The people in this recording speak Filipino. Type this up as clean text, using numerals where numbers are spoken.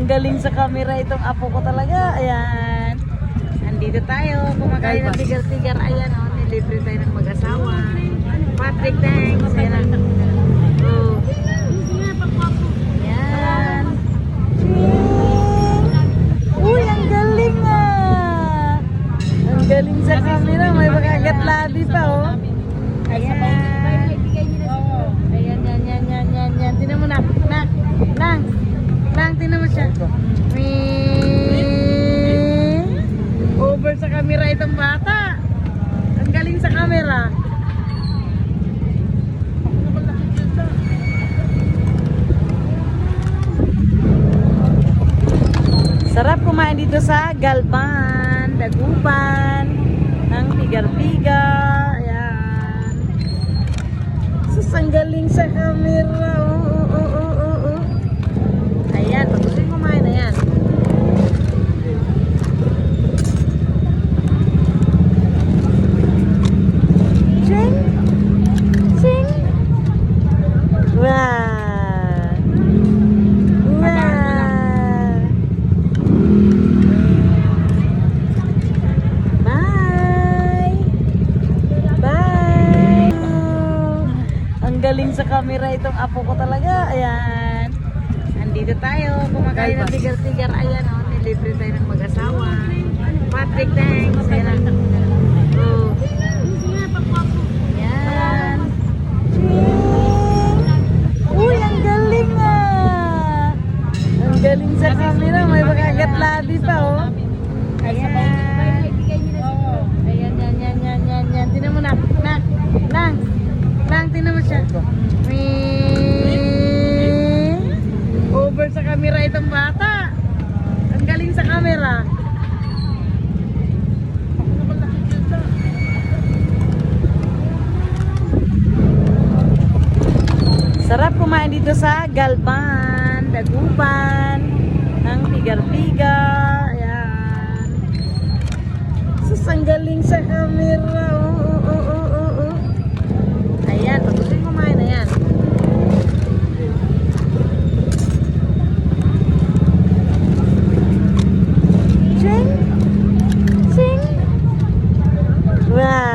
galing sa camera itong apo ko talaga. Ayan. Nandito tayo. Kumakain ng tigar-tigar. Ayan o. Nilibre tayo ng mag-asawa. Patrick, thanks. Ayan. Oh. Ayan. Uy, ang galing ah. Ang galing sa camera. May makagat labi pa oh. Ayan. Ayan, yan. Tinan mo na. Nang, tinan mo siya. Over sa camera itong bata. Ang galing sa camera. Sarap kumain dito sa Galban, Dagupan, ng pigar-pigar. Ayan. Sus, ang galing sa camera. Oh. Ayan, patuloy kumain. Ayan. Ching! Ching! Wow! Galing sa camera itong apo ko talaga. Ayan. Nandito tayo. Kumakain ng tigar-tigar. Ayan o. Nilibre tayo ng mag-asawa. Patrick, thanks. Ayan. Oh. Ayan. Uy, ang galing ah. Ang galing sa camera. May makagat labi pa oh. Ayan. Ayan. Tinan mo na. Lang, tinan mo siya. Over sa camera itong bata. Ang galing sa camera. Sarap kumain dito sa Galban, Dagupan, ng pigar-pigar. Ayan. Sus, ang galing sa camera. Oh. Ayan, patuloy kumain. Ayan. Ching! Ching! Wow!